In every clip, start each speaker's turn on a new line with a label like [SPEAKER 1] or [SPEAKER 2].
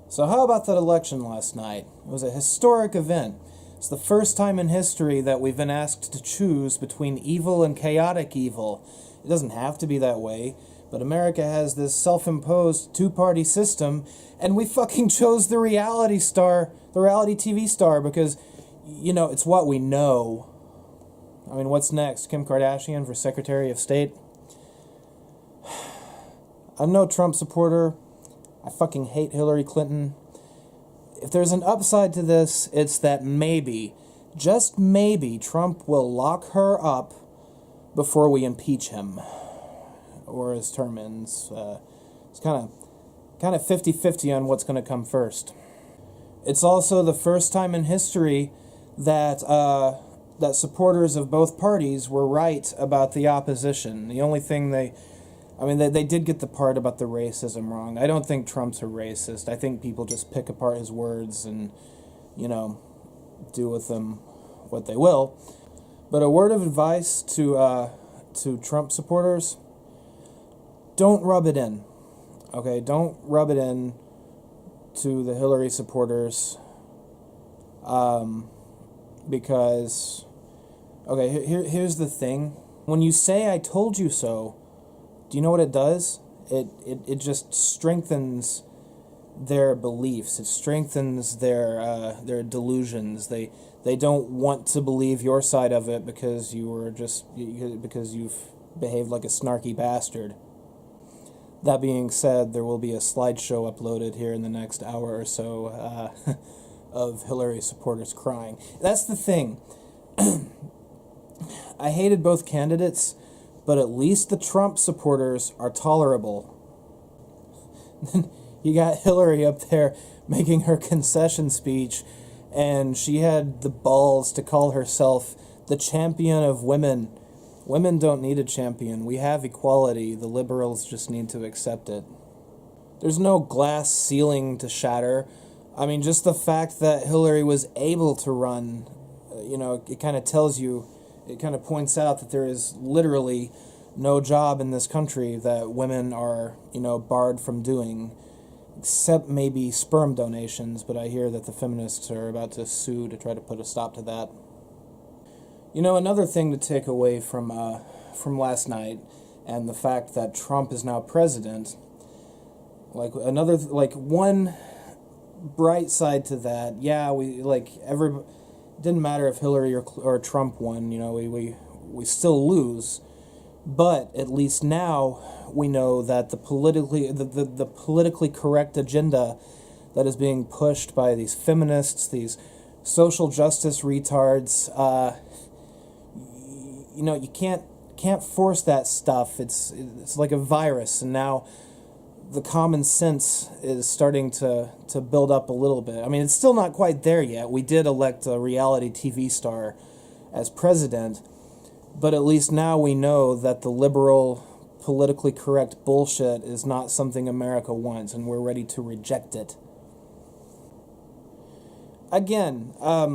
[SPEAKER 1] So how about that election last night? It was a historic event. It's the first time in history that we've been asked to choose between evil and chaotic evil. It doesn't have to be that way, but America has this self-imposed two-party system, and we fucking chose the reality TV star, because, it's what we know. I mean, what's next? Kim Kardashian for Secretary of State? I'm no Trump supporter. I fucking hate Hillary Clinton. If there's an upside to this, it's that maybe, just maybe, Trump will lock her up before we impeach him, or his term ends. It's kind of 50-50 on what's going to come first. It's also the first time in history that that supporters of both parties were right about the opposition. The only thing they did get the part about the racism wrong. I don't think Trump's a racist. I think people just pick apart his words and, do with them what they will. But a word of advice to Trump supporters: don't rub it in. Okay, don't rub it in to the Hillary supporters. Because, okay, here's the thing. When you say "I told you so," do you know what it does? It just strengthens their beliefs. It strengthens their delusions. They don't want to believe your side of it because because you've behaved like a snarky bastard. That being said, there will be a slideshow uploaded here in the next hour or so of Hillary supporters crying. That's the thing. I hated both candidates, but at least the Trump supporters are tolerable. You got Hillary up there making her concession speech, and she had the balls to call herself the champion of women. Women don't need a champion. We have equality. The liberals just need to accept it. There's no glass ceiling to shatter. I mean, just the fact that Hillary was able to run, it kind of tells you, it kind of points out that there is literally no job in this country that women are, barred from doing, except maybe sperm donations, but I hear that the feminists are about to sue to try to put a stop to that. Another thing to take away from last night, and the fact that Trump is now president, one bright side to that, didn't matter if Hillary or Trump won, we still lose, but at least now we know that the politically correct agenda that is being pushed by these feminists, these social justice retards, you can't force that stuff. It's like a virus, and now the common sense is starting to build up a little bit. I mean, it's still not quite there yet. We did elect a reality TV star as president, but at least now we know that the liberal, politically correct bullshit is not something America wants, and we're ready to reject it. Again, I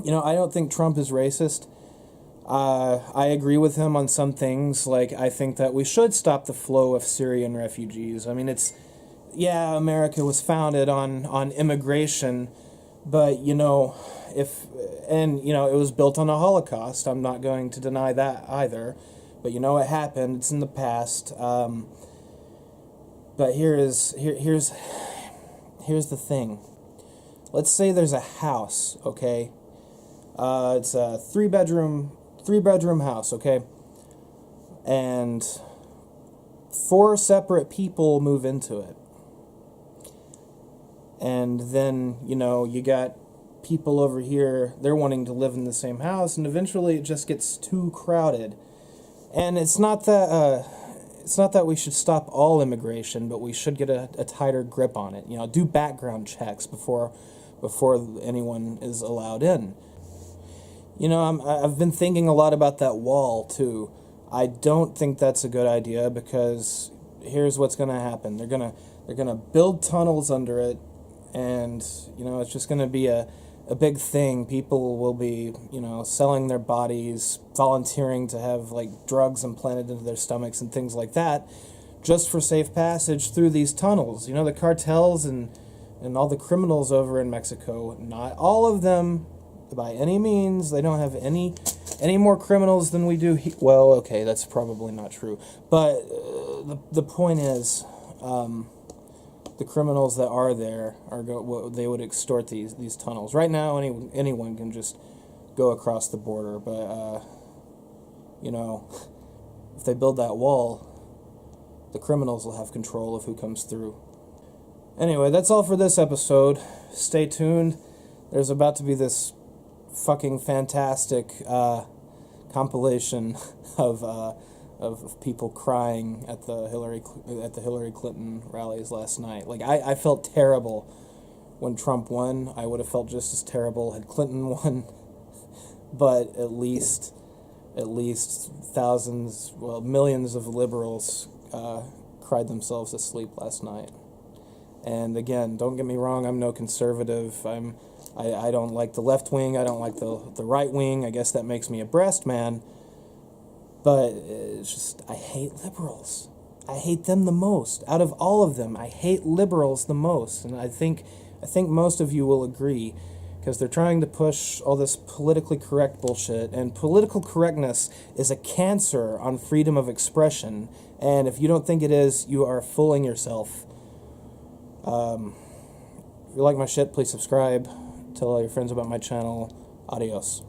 [SPEAKER 1] don't think Trump is racist. I agree with him on some things. I think that we should stop the flow of Syrian refugees. I mean, America was founded on immigration, but, it was built on a Holocaust. I'm not going to deny that either. But, it happened. It's in the past. But here's the thing. Let's say there's a house, okay? It's a three-bedroom house, okay? And 4 separate people move into it. And then, you got people over here, they're wanting to live in the same house, and eventually it just gets too crowded. And it's not that we should stop all immigration, but we should get a tighter grip on it. Do background checks before anyone is allowed in. I've been thinking a lot about that wall, too. I don't think that's a good idea, because here's what's going to happen. They're gonna build tunnels under it, and, it's just going to be a big thing. People will be, selling their bodies, volunteering to have, drugs implanted into their stomachs and things like that, just for safe passage through these tunnels. The cartels and all the criminals over in Mexico, not all of them by any means. They don't have any more criminals than we do. Well, okay, that's probably not true. But the point is, the criminals that are there they would extort these tunnels. Right now, anyone can just go across the border, but if they build that wall, the criminals will have control of who comes through. Anyway, that's all for this episode. Stay tuned. There's about to be this fucking fantastic compilation of people crying at the Hillary Clinton rallies last night. Like, I felt terrible when Trump won. I would have felt just as terrible had Clinton won. But at least thousands, well, millions of liberals cried themselves to sleep last night. And again, don't get me wrong, I'm no conservative. I don't like the left wing. I don't like the right wing. I guess that makes me a breast man. But it's just, I hate liberals. I hate them the most. Out of all of them, I hate liberals the most. And I think most of you will agree, because they're trying to push all this politically correct bullshit. And political correctness is a cancer on freedom of expression. And if you don't think it is, you are fooling yourself. If you like my shit, please subscribe. Tell all your friends about my channel. Adios.